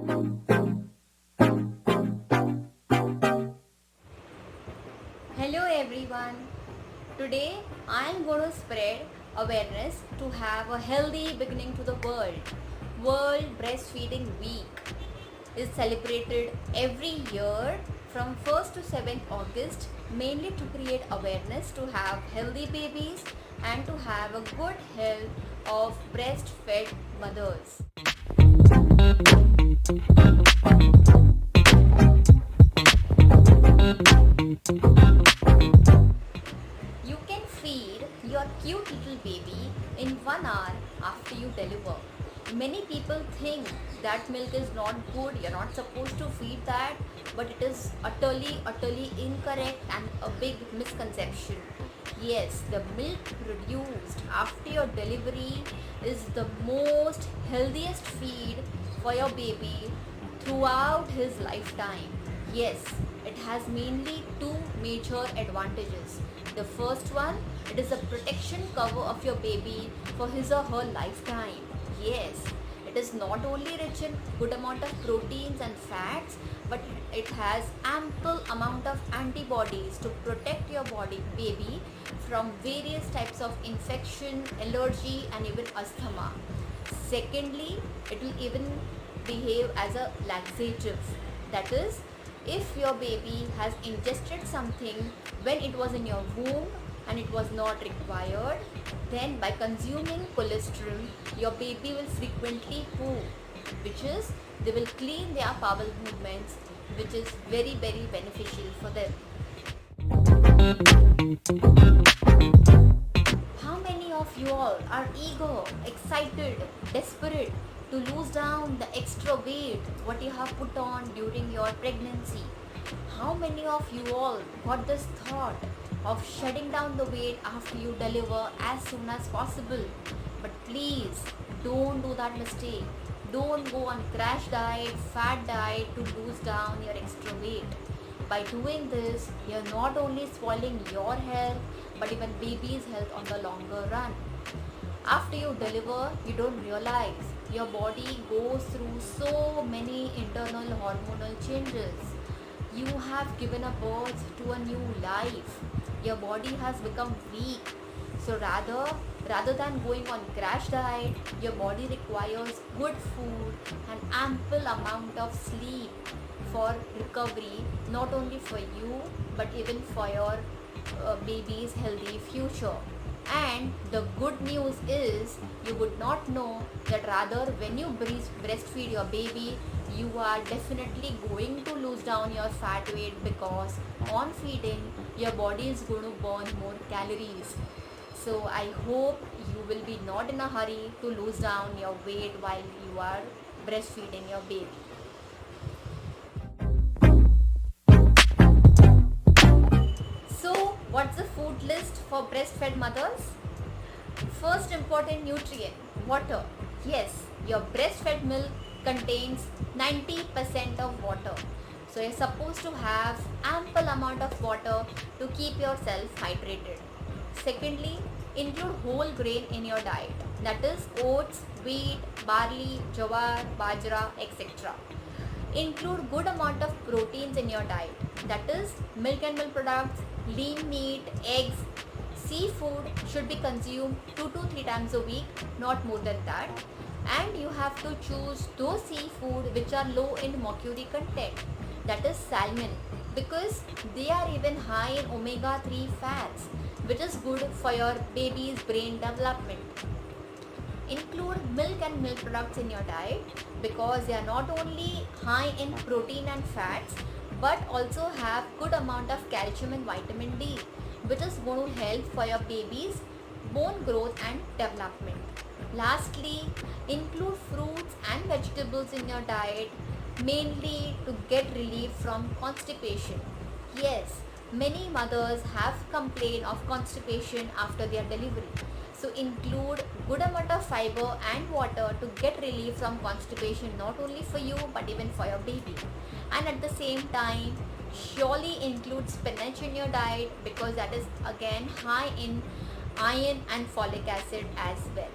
Hello everyone. Today I am going to spread awareness to have a healthy beginning to the world. World Breastfeeding Week is celebrated every year from 1st to 7th August mainly to create awareness to have healthy babies and to have a good health of breastfed mothers. You can feed your cute little baby in 1 hour after you deliver. Many people think that milk is not good, you're not supposed to feed that, but it is utterly incorrect and a big misconception. Yes, the milk produced after your delivery is the most healthiest feed for your baby throughout his lifetime. Yes, it has mainly two major advantages. The first one, it is a protection cover of your baby for his or her lifetime. Yes, it is not only rich in good amount of proteins and fats, but it has ample amount of antibodies to protect your body baby from various types of infection, allergy and even asthma. Secondly, it will even behave as a laxative. That is, if your baby has ingested something when it was in your womb and it was not required, then by consuming cholesterol, your baby will frequently poo, which is they will clean their bowel movements, which is very beneficial for them. How many of you all are eager, excited, desperate to lose down the extra weight what you have put on during your pregnancy? How many of you all got this thought of shedding down the weight after you deliver as soon as possible? But please don't do that mistake. Don't go on crash diet, fat diet to lose down your extra weight. By doing this, you're not only spoiling your health but even baby's health on the longer run. After you deliver, you don't realize your body goes through so many internal hormonal changes. You have given a birth to a new life. Your body has become weak. So rather than going on crash diet, your body requires good food and ample amount of sleep for recovery, not only for you but even for your baby's healthy future. And the good news is you would not know that rather when you breastfeed your baby, you are definitely going to lose down your fat weight because on feeding your body is going to burn more calories. So I hope you will be not in a hurry to lose down your weight while you are breastfeeding your baby. So, what's the food list for breastfed mothers? First important nutrient, water. Yes, your breastfed milk contains 90% of water. So, you're supposed to have ample amount of water to keep yourself hydrated. Secondly, include whole grain in your diet. That is oats, wheat, barley, jawar, bajra, etc. Include good amount of proteins in your diet. That is milk and milk products, lean meat, eggs. Seafood should be consumed 2 to 3 times a week, not more than that. And you have to choose those seafood which are low in mercury content. That is salmon, because they are even high in omega-3 fats, which is good for your baby's brain development. Include milk and milk products in your diet because they are not only high in protein and fats but also have good amount of calcium and vitamin D, which is going to help for your baby's bone growth and development. Lastly, include fruits and vegetables in your diet mainly to get relief from constipation. Yes, many mothers have complained of constipation after their delivery. So include good amount of fiber and water to get relief from constipation, not only for you but even for your baby. And at the same time, surely include spinach in your diet because that is again high in iron and folic acid as well.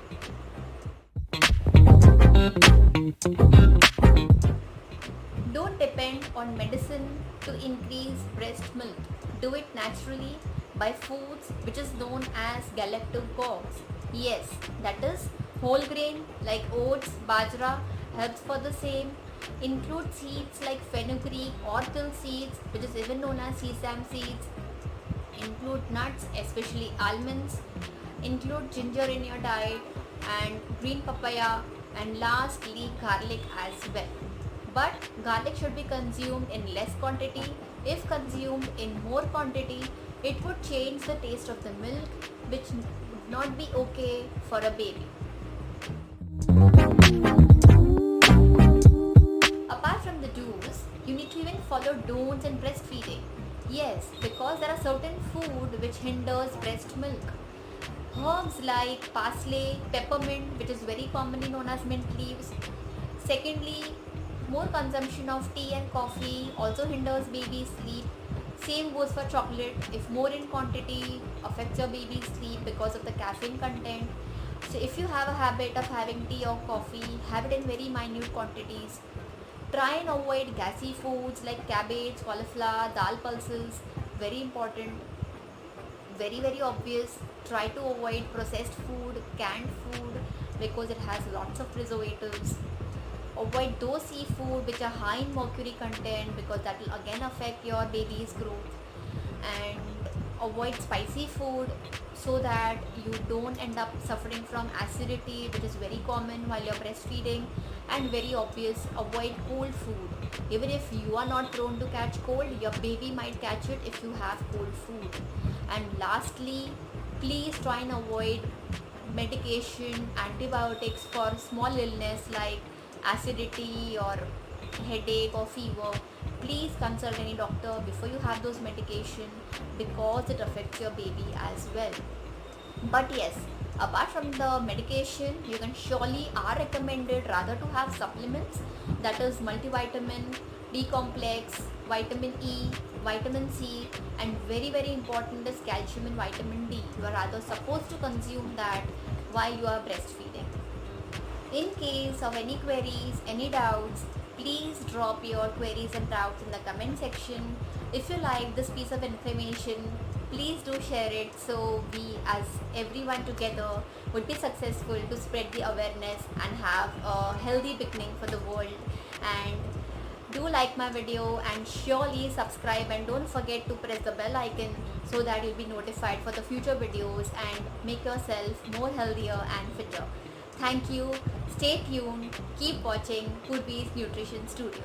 depend on medicine to increase breast milk. Do it naturally by foods which is known as galactose. Yes, that is whole grain like oats, bajra helps for the same. Include seeds like fenugreek or till seeds, which is even known as sesame seeds. Include nuts, especially almonds. Include ginger in your diet and green papaya, and lastly garlic as well. But garlic should be consumed in less quantity. If consumed in more quantity, it would change the taste of the milk, which would not be okay for a baby. Apart from the do's, you need to even follow don'ts in breastfeeding. Yes, because there are certain food which hinders breast milk. Herbs like parsley, peppermint, which is very commonly known as mint leaves. Secondly, more consumption of tea and coffee also hinders baby's sleep. Same goes for chocolate. If more in quantity, affects your baby's sleep because of the caffeine content. So if you have a habit of having tea or coffee, have it in very minute quantities. Try and avoid gassy foods like cabbage, cauliflower, dal pulses. Very important. Very obvious. Try to avoid processed food, canned food, because it has lots of preservatives. Avoid those seafood which are high in mercury content, because that will again affect your baby's growth. And avoid spicy food so that you don't end up suffering from acidity, which is very common while you're breastfeeding. And very obvious, avoid cold food. Even if you are not prone to catch cold, your baby might catch it if you have cold food. And lastly, please try and avoid medication, antibiotics for small illness like acidity or headache or fever. Please consult any doctor before you have those medication, because it affects your baby as well. But yes, apart from the medication, you can surely are recommended rather to have supplements, that is multivitamin, B complex, vitamin E, vitamin C, and very important is calcium and vitamin D. You are rather supposed to consume that while you are breastfeeding. In case of any queries, any doubts, please drop your queries and doubts in the comment section. If you like this piece of information, please do share it, so we as everyone together would be successful to spread the awareness and have a healthy beginning for the world. And do like my video and surely subscribe, and don't forget to press the bell icon so that you'll be notified for the future videos and make yourself more healthier and fitter. Thank you. Stay tuned. Keep watching Purvi's Nutrition Studio.